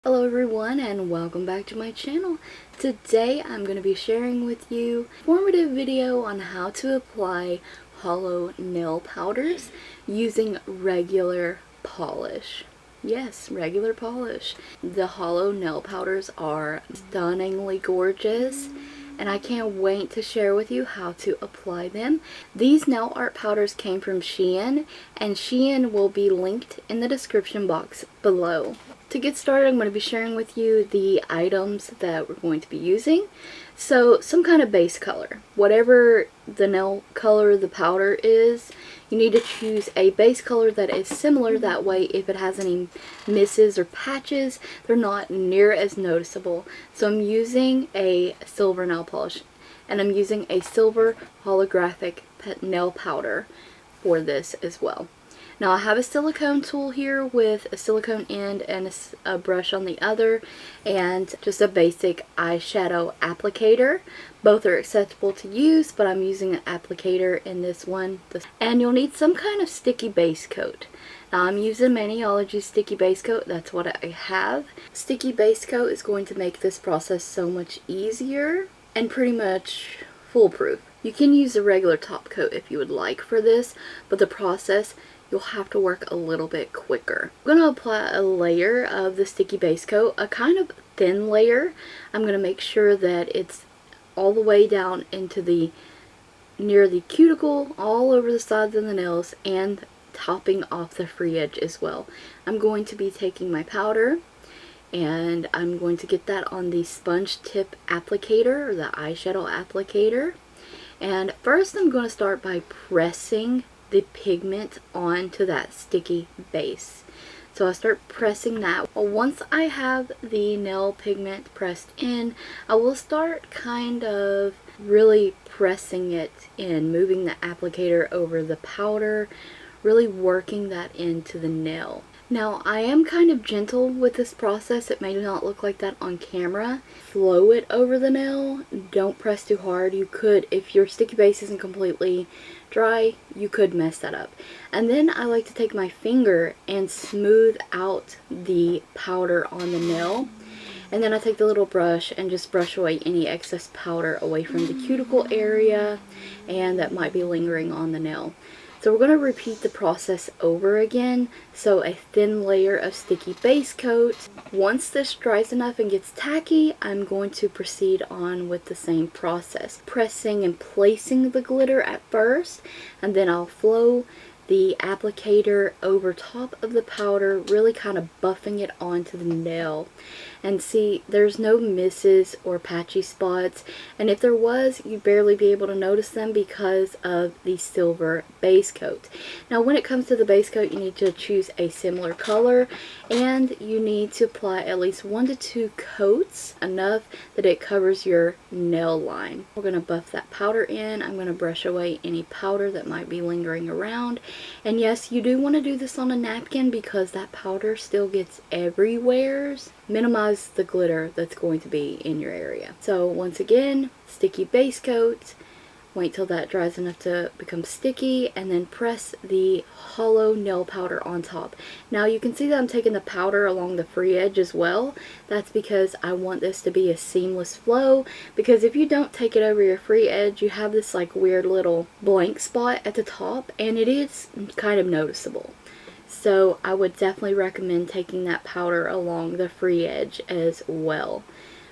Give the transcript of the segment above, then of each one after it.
Hello everyone and welcome back to my channel. Today I'm going to be sharing with you a informative video on how to apply Holo nail powders using regular polish. Yes, regular polish. The Holo nail powders are stunningly gorgeous and I can't wait to share with you how to apply them. These nail art powders came from Shein, and Shein will be linked in the description box below. To get started, I'm going to be sharing with you the items that we're going to be using. So, some kind of base color. Whatever the nail color the powder is, you need to choose a base color that is similar. That way, if it has any misses or patches, they're not near as noticeable. So I'm using a silver nail polish, and I'm using a silver holographic nail powder for this as well. Now I have a silicone tool here with a silicone end and a brush on the other, and just a basic eyeshadow applicator. Both are acceptable to use, but I'm using an applicator in this one. And you'll need some kind of sticky base coat. Now I'm using Maniology sticky base coat. That's what I have. Sticky base coat is going to make this process so much easier and pretty much foolproof. You can use a regular top coat if you would like for this, but the process, you'll have to work a little bit quicker. I'm going to apply a layer of the sticky base coat, a kind of thin layer. I'm going to make sure that it's all the way down into near the cuticle, all over the sides of the nails, and topping off the free edge as well. I'm going to be taking my powder and I'm going to get that on the sponge tip applicator, or the eyeshadow applicator. And first I'm going to start by pressing the pigment onto that sticky base. So I start pressing that. Once I have the nail pigment pressed in, I will start kind of really pressing it in, moving the applicator over the powder, really working that into the nail. Now I am kind of gentle with this process. It may not look like that on camera. Flow it over the nail. Don't press too hard. You could, if your sticky base isn't completely dry, you could mess that up. And then I like to take my finger and smooth out the powder on the nail. And then I take the little brush and just brush away any excess powder away from the cuticle area and that might be lingering on the nail. So we're going to repeat the process over again. So a thin layer of sticky base coat. Once this dries enough and gets tacky, I'm going to proceed on with the same process. Pressing and placing the glitter at first, and then I'll flow the applicator over top of the powder, really kind of buffing it onto the nail. And see, there's no misses or patchy spots, and if there was, you'd barely be able to notice them because of the silver base coat. Now when it comes to the base coat, you need to choose a similar color, and you need to apply at least 1 to 2 coats, enough that it covers your nail line. We're going to buff that powder in. I'm going to brush away any powder that might be lingering around. And yes, you do want to do this on a napkin because that powder still gets everywhere. Minimize the glitter that's going to be in your area. So once again, sticky base coat. Wait till that dries enough to become sticky, and then press the Holo nail powder on top. Now you can see that I'm taking the powder along the free edge as well. That's because I want this to be a seamless flow, because if you don't take it over your free edge, you have this like weird little blank spot at the top, and it is kind of noticeable. So I would definitely recommend taking that powder along the free edge as well.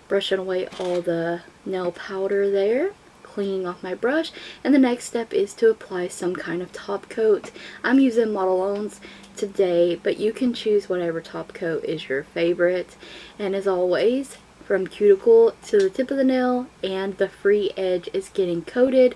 Brushing away all the nail powder there. Cleaning off my brush, and the next step is to apply some kind of top coat. I'm using Modelones today, but you can choose whatever top coat is your favorite. And as always, from cuticle to the tip of the nail and the free edge is getting coated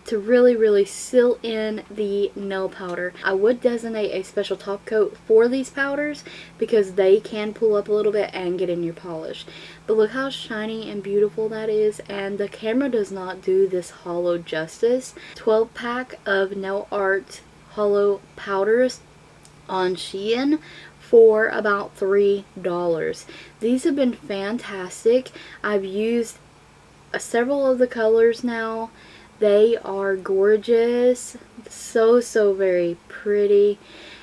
to really seal in the nail powder. I would designate a special top coat for these powders because they can pull up a little bit and get in your polish. But look how shiny and beautiful that is, and the camera does not do this Holo justice. 12 pack of nail art Holo powders on Shein for about $3. These have been fantastic. I've used several of the colors now. They are gorgeous, so very pretty,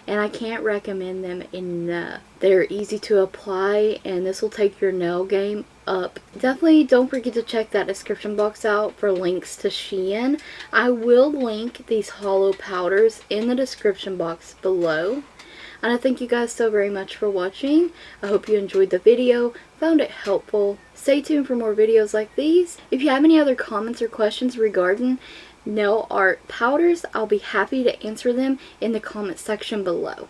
and I can't recommend them enough. They're easy to apply, and this will take your nail game up. Definitely don't forget to check that description box out for links to Shein. I will link these Holo powders in the description box below. And I thank you guys so very much for watching. I hope you enjoyed the video, found it helpful. Stay tuned for more videos like these. If you have any other comments or questions regarding nail art powders, I'll be happy to answer them in the comment section below.